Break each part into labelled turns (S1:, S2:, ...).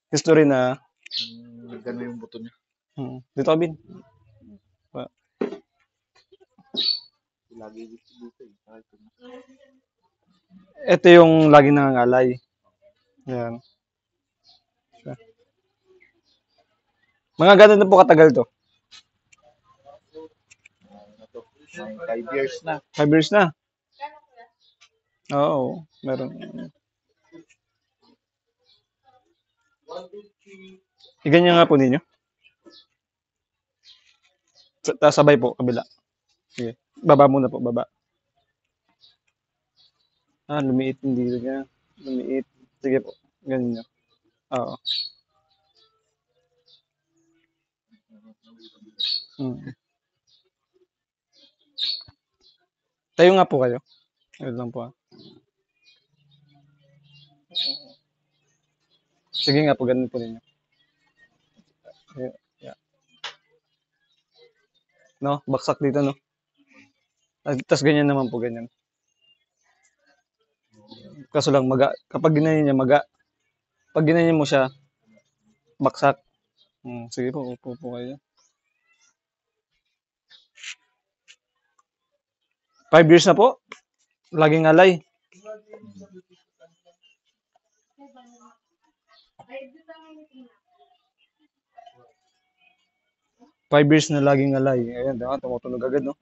S1: History na.
S2: Nagano yung buto niya.
S1: Dito ka, Bin.
S2: Lagi dito eh.
S1: Ito yung lagi nangangalay. Yan. Mga ganun na po katagal to?
S2: 5 years na.
S1: 5 years na? Oo, meron. Iganyan nga po ninyo. Sabay po, kabila. Sige. Baba muna po, baba. Lumiit hindi niya. Lumiit. Sige po, ganyan nyo. Oo. Tayo nga po kayo. Ayun lang po. Sige nga po, ganun po ninyo. Yeah. No, baksak dito, no? Tapos ganyan naman po, ganyan. Kaso lang, kapag ginanyan niya, pag ginanyan mo siya, baksak. Sige po, upo po kayo. 5 years na po. Laging alay. Five years na laging alay. Ayan, tumutunog agad, no?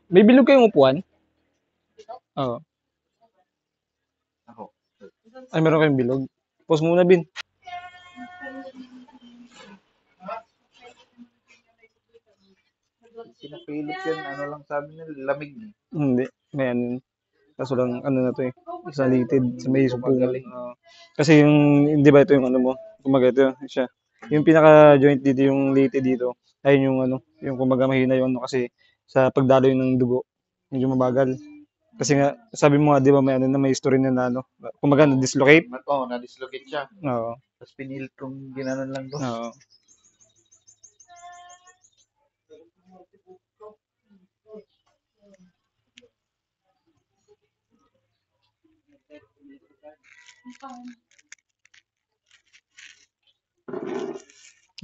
S1: May bilog kayong upuan? Oo.
S2: Ako.
S1: Ay, meron kayong bilog. Pause muna, Bin.
S2: Pinapilit yan, ano lang sabi nila, lamig.
S1: Hindi. Ngayon, kaso lang, ano na to eh. Isa litid sa may supungan. Kasi yung, hindi ba ito yung ano mo? Kumaga ito siya. Yung pinaka-joint dito, yung litid dito, ay yung ano, yung kumaga mahina yung ano kasi sa pagdaloy ng dugo, medyo mabagal. Kasi nga, sabi mo nga, di ba may ano na may history na ano, kumaga na-dislocate?
S2: Oo, na-dislocate siya.
S1: Oo.
S2: Tapos pinilit kong ginanon lang doon.
S1: Oo.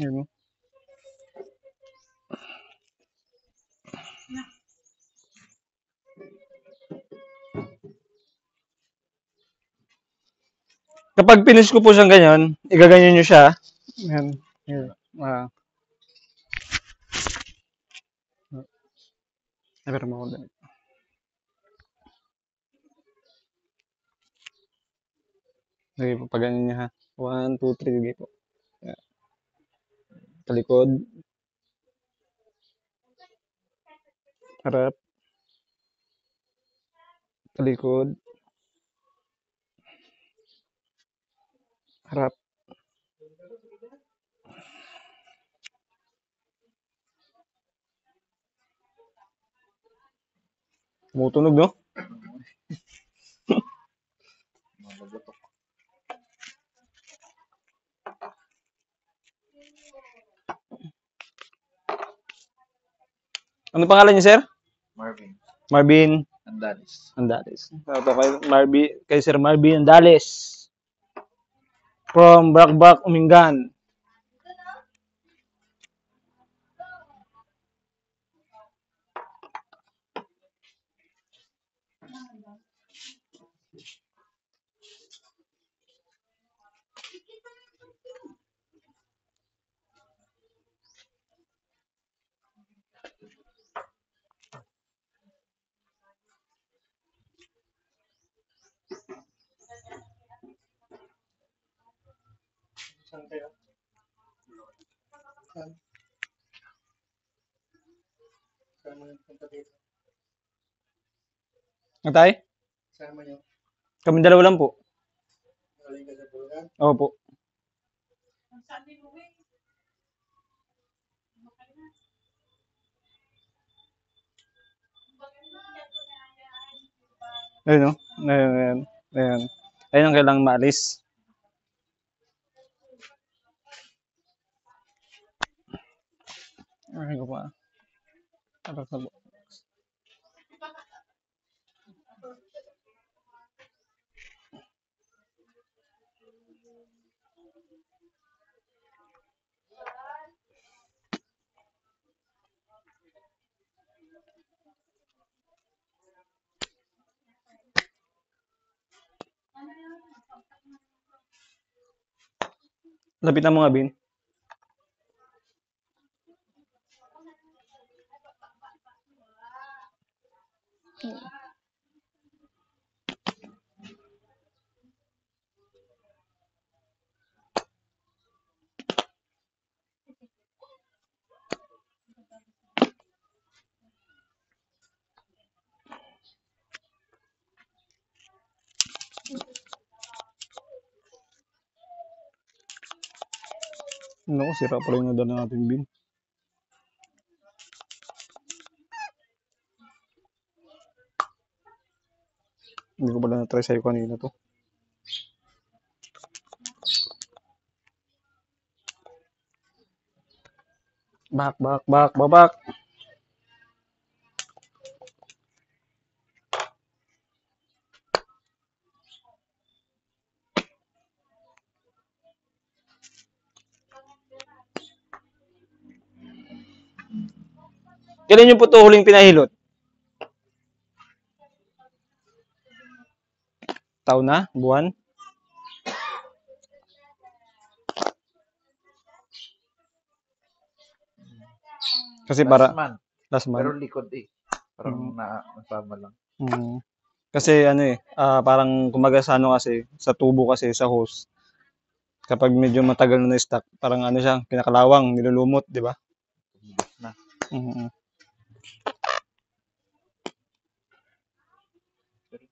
S1: Yan mo. Kapag finish ko po siyang ganyan, igaganyan nyo siya. Yan. Yan. Pero mo ako. Sige po, pag ganyan niya ha. 1, 2, 3, sige po. Yan. Talikod. Harap. Talikod. Harap. Tumutunog, no? Ano pangalan niyo, sir?
S2: Marvin.
S1: Marvin
S2: Andalis.
S1: Andales. Ito kay Sir Marvin Andales. From Bakbak, Umingan. Saan kayo? Saan? Saan mo yung punta dito? Natay? Saan mo yung? Kami dalawa lang po. Galing ka sa Bulgan? Oo po. Saan din mo eh? Ayun o. Ayun ang kailangang maalis. Ay ko pa. Para sa lapitan mo nga, Bin. Naku, sira pala yung nadala natin, Bin. Hindi ko pala na-try sa'yo kanina to. Bak. Kailan yung puto huling pinahilot? Taon na? Buwan? Kasi
S2: Last
S1: para
S2: month.
S1: last
S2: Pero
S1: month.
S2: likod eh. Parang
S1: Mm.
S2: nasama lang.
S1: Kasi ano eh, parang kumaga sa ano kasi, sa tubo kasi, sa hose. Kapag medyo matagal na na-stock, parang ano siya, kinakalawang, nilulumot, di ba?
S2: Tumigis na.
S1: Mm.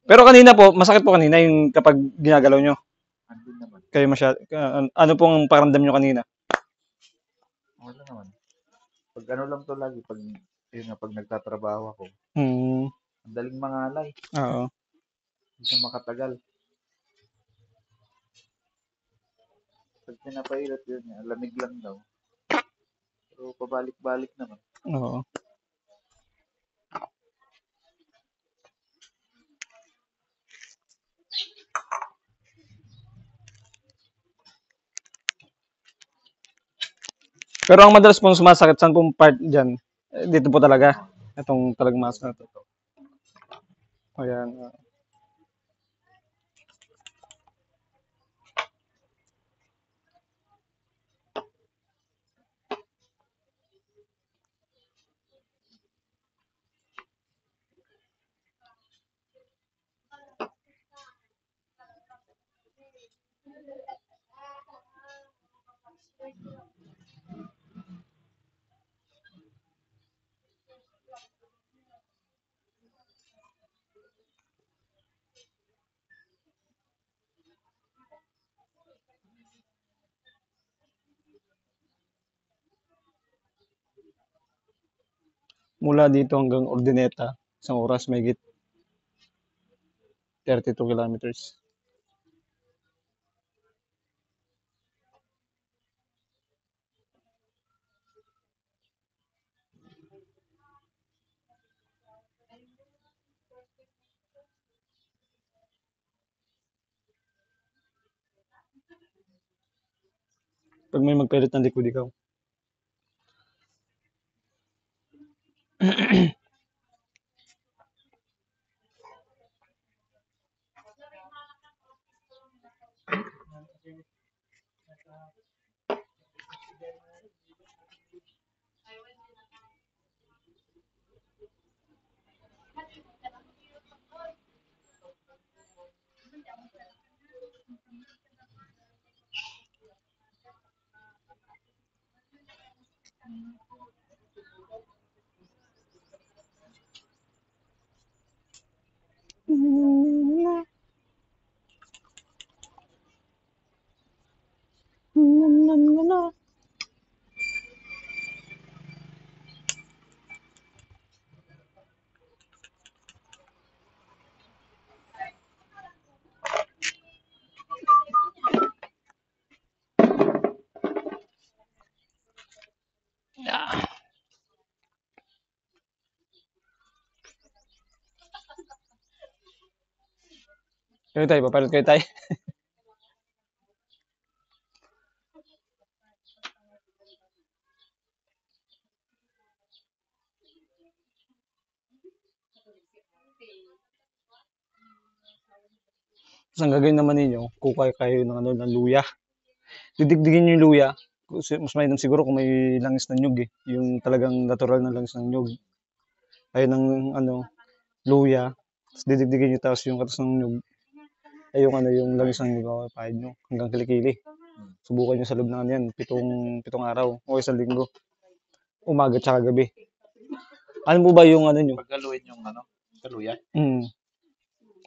S1: Pero kanina po, masakit po kanina yung kapag ginagalaw nyo.
S2: Andun naman.
S1: Kayo ano pong paramdam nyo kanina?
S2: Wala naman. Pag ano lang to lagi, pag nagtatrabaho ako,
S1: Hmm,
S2: ang daling mangalay.
S1: oo.
S2: Hindi ka makatagal. Pag pinapahilot yun, lamig lang daw. Pero pabalik-balik naman.
S1: Oo. Pero ang madalas pong sumasakit, saan pong part dyan? Dito po talaga. Itong talagang mask na to. Ayan. Mula dito hanggang Ordineta, isang oras may 32 kilometers. Pag may magpilit ng likod ikaw. Kayo tayo, papalit kayo tayo. Tapos ang gagawin naman ninyo, kukuha kayo ng ano, ng luya. Didigdigin nyo yung luya. Mas mainam siguro kung may langis ng nyug eh. Yung talagang natural na langis ng nyug. Ayun ng ano, luya. Tapos didigdigin nyo tapos yung katas ng nyug. Ay yung ano, yung langis ng nyug, papain nyo hanggang kilikili. Subukan nyo sa loob ng ano yan, pitong araw o isang linggo. Umaga tsaka gabi. Ano po ba yung ano nyo?
S2: Pagkaluin yung ano, kaluya.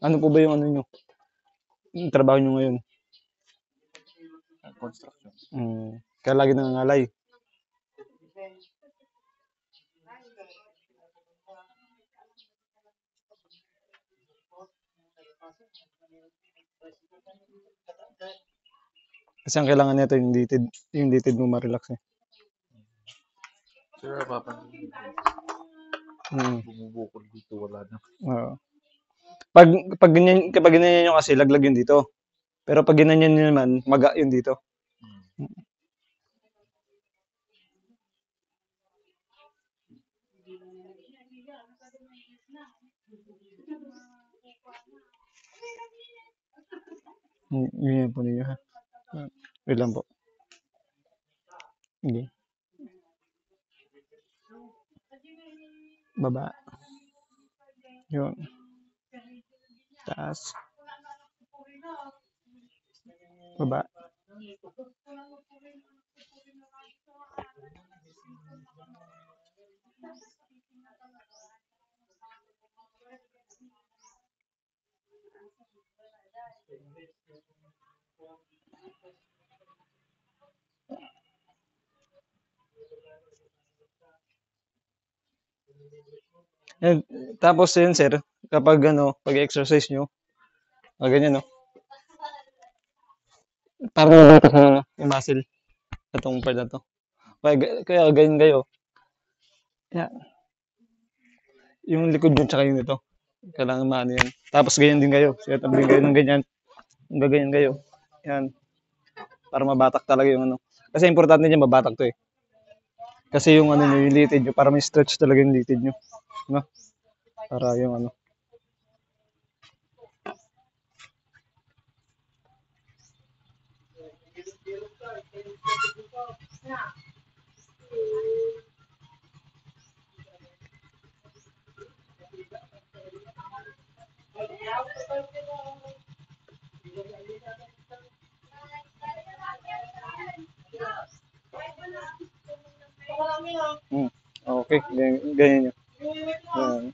S1: Ano po ba yung ano nyo? Yung trabaho nyo ngayon?
S2: Construction.
S1: Kaya lagi nangangalay. Kasi ang kailangan nito yung litid mo ma-relax eh.
S2: Sir, papansin ko. Bumubukol dito, wala na.
S1: Kapag ganyan nyo kasi, laglag yun dito. Pero pag ganyan nyo naman, maga yun dito. Yun po ninyo ha. Wait lang po. Okay. Baba. Yun. Taas. Baba. And, tapos yun sir, kapag ano, pag-exercise nyo, ganyan no, parang nabatak na ano, yung muscle, itong part na to. Kaya ganyan kayo. Yeah. Yung likod nyo tsaka yung ito, kailangan maano yan. Tapos ganyan din kayo, set up din kayo ng ganyan, gaganyan kayo. Yan. Para mabatak talaga yung ano. Kasi importante niya mabatak to eh. Kasi yung ano nyo, yung litid nyo, para may stretch talaga yung litid nyo. No? Para yung ano. Okay, ganyan nyo. Yan.